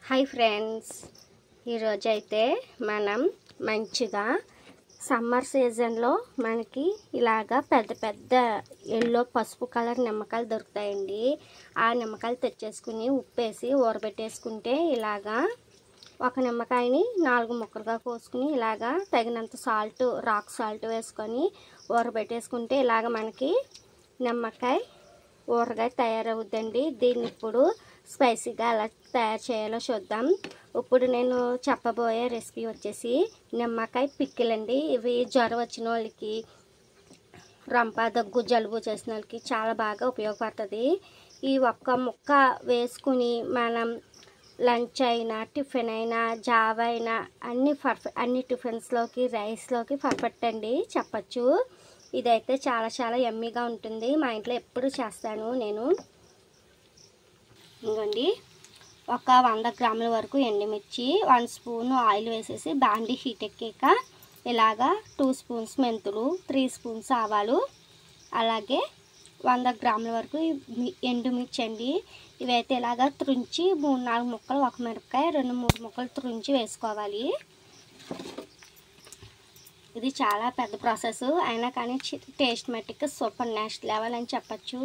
Hi friends, ఈరోజు అయితే మనం మంచిగా సమ్మర్ సీజన్లో మనకి ఇలాగా పెద్ద పెద్ద ఎల్లో పసుపు కలర్ నిమ్మకాయలు దొరుకుతాయండి. ఆ నిమ్మకాయలు తెచ్చేసుకుని ఉప్పేసి ఊరబెట్టేసుకుంటే ఇలాగా ఒక నిమ్మకాయని 4 ముక్కలుగా కోసుకుని ఇలాగా తగినంత సాల్ట్, రాక్ సాల్ట్ వేసుకొని ఊరబెట్టేసుకుంటే ఇలాగ మనకి నిమ్మకాయ ఊరగాయ తయారవుద్దండి. దీన్ని ఇప్పుడు స్పైసీగా ఎలా తయారు చేయాలో చూద్దాం. ఇప్పుడు నేను చెప్పబోయే రెసిపీ వచ్చేసి నిమ్మకాయ పికిల్ అండి. ఇవి జ్వరం వచ్చిన వాళ్ళకి, రంప దగ్గు జలుబు చేసిన వాళ్ళకి చాలా బాగా ఉపయోగపడుతుంది. ఈ ఒక్క ముక్క వేసుకుని మనం లంచ్ అయినా, టిఫిన్ అయినా, జావ అయినా అన్ని టిఫిన్స్లోకి, రైస్లోకి పర్ఫెక్ట్ అండి చెప్పచ్చు. ఇదైతే చాలా చాలా యమ్మీగా ఉంటుంది. మా ఇంట్లో ఎప్పుడు చేస్తాను నేను. ఇంకోండి, ఒక 100 గ్రాముల వరకు ఎండుమిర్చి, 1 స్పూన్ ఆయిల్ వేసేసి బాండీ హీట్ ఎక్కాక ఇలాగా 2 స్పూన్స్ మెంతులు, 3 స్పూన్స్ ఆవాలు, అలాగే 100 గ్రాముల వరకు ఎండుమిర్చి అండి. ఇవైతే ఇలాగా త్రుంచి 3-4 ముక్కలు, ఒక మిరపకాయ 2-3 ముక్కలు త్రుంచి వేసుకోవాలి. ఇది చాలా పెద్ద ప్రాసెస్ అయినా కానీ టేస్ట్ మట్టికి సూపర్ నెక్స్ట్ లెవెల్ అని చెప్పచ్చు.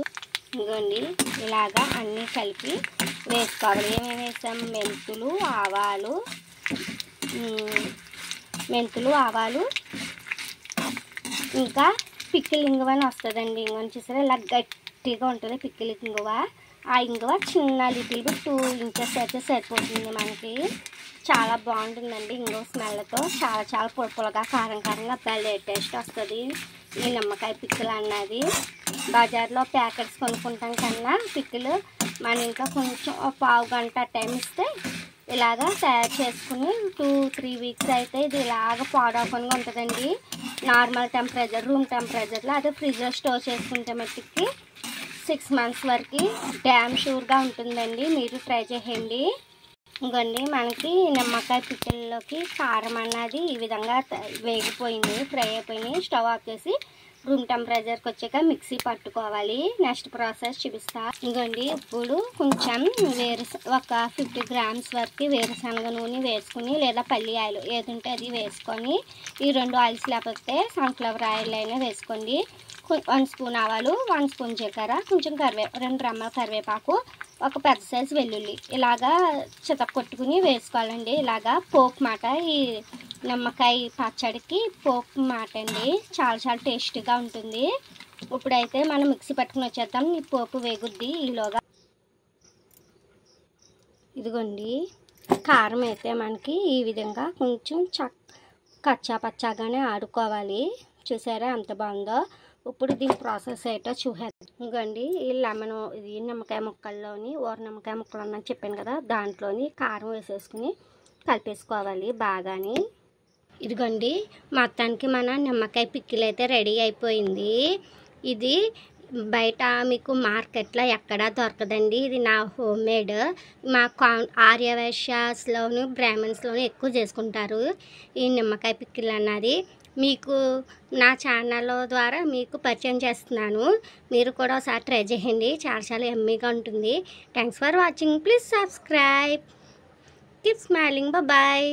ఇదిగోండి, ఇలాగా అన్నీ కలిపి వేసుకోవాలి. ఏమేమి వేసాం? మెంతులు, ఆవాలు, ఇంకా పిక్కిల్ ఇంగువ అని వస్తుందండి. ఇంగువని చూసారా, ఇలా గట్టిగా ఉంటుంది పిక్కిల్ ఇంగువ. ఆ ఇంగువ చిన్న లిటిల్ బిట్ 2 ఇంచెస్ అయితే సరిపోతుంది మనకి. చాలా బాగుంటుందండి ఇంగువ స్మెల్తో. చాలా చాలా పులుపులుగా, కారంగా భలే టేస్ట్ వస్తుంది ఈ నిమ్మకాయ పిక్కిల్ అన్నది. బజార్లో ప్యాకెట్స్ కొనుక్కుంటాం కన్నా పిక్కిల్ మన ఇంట్లో కొంచెం ఒక పావు గంట టైం ఇస్తే ఇలాగా తయారు చేసుకుని 2-3 వీక్స్ అయితే ఇది ఇలాగ పాడవకుండా ఉంటుందండి. నార్మల్ టెంపరేచర్, రూమ్ టెంపరేచర్లో, అదే ఫ్రిడ్జ్లో స్టోర్ చేసుకుంటే మట్టికి 6 మంత్స్ వరకు డ్యామ్ షూర్గా ఉంటుందండి. మీరు ట్రై చేయండి. ఇంకోండి, మనకి నిమ్మకాయ పిక్కిల్లోకి కారం అన్నది ఈ విధంగా వేగిపోయింది, ఫ్రై అయిపోయింది. స్టవ్ ఆఫ్ చేసి రూమ్ టెంపరేచర్కి వచ్చాక మిక్సీ పట్టుకోవాలి. నెక్స్ట్ ప్రాసెస్ చూపిస్తా. ఇంకోండి, ఇప్పుడు కొంచెం ఒక 50 గ్రామ్స్ వరకు వేరుశనగ నూనె వేసుకుని, లేదా పల్లి ఆయిల్ ఏది ఉంటే అది వేసుకొని, ఈ 2 ఆయిల్స్ లేకపోతే సన్ఫ్లవర్ ఆయిల్ అయినా వేసుకోండి. 1 స్పూన్ ఆవాలు, 1 స్పూన్ జీలకర్ర, కొంచెం 2 రెమ్మల కరివేపాకు, ఒక పెద్ద సైజు వెల్లుల్లి ఇలాగా చితక్కొట్టుకుని వేసుకోవాలండి. ఇలాగా పోపు మాట, ఈ నిమ్మకాయ పచ్చడికి పోపు మాట అండి. చాలా చాలా టేస్టీగా ఉంటుంది. ఇప్పుడైతే మనం మిక్సీ పట్టుకుని వచ్చేద్దాం. ఈ పోపు వేగుద్ది ఈలోగా. ఇదిగోండి, కారం అయితే మనకి ఈ విధంగా కొంచెం కచ్చా పచ్చాగానే ఆడుకోవాలి. చూసారా ఎంత బాగుందో. ఇప్పుడు దీని ప్రాసెస్ ఏంటో చూసేద్దాం. ఇంకోండి, ఈ లెమన్, ఇది నిమ్మకాయ ముక్కల్లోని నిమ్మకాయ ముక్కలు అన్నది చెప్పాను కదా, దాంట్లోని కారం వేసేసుకుని కలిపేసుకోవాలి బాగాని. ఇదిగోండి, మొత్తానికి మన నిమ్మకాయ పిక్కిల్ అయితే రెడీ అయిపోయింది. ఇది బయట మీకు మార్కెట్లో ఎక్కడా దొరకదండి. ఇది నా హోమ్ మేడ్. మా ఆర్యవైశ్యాస్లోను, బ్రాహ్మణ్స్లోను ఎక్కువ చేసుకుంటారు ఈ నిమ్మకాయ పిక్కిల్ అన్నది. మీకు నా ఛానల్ ద్వారా మీకు పరిచయం చేస్తున్నాను. మీరు కూడా ఒకసారి ట్రై చేయండి. చాలా చాలా యమ్మీగా ఉంటుంది. Thanks for watching. Please subscribe. Keep smiling. Bye.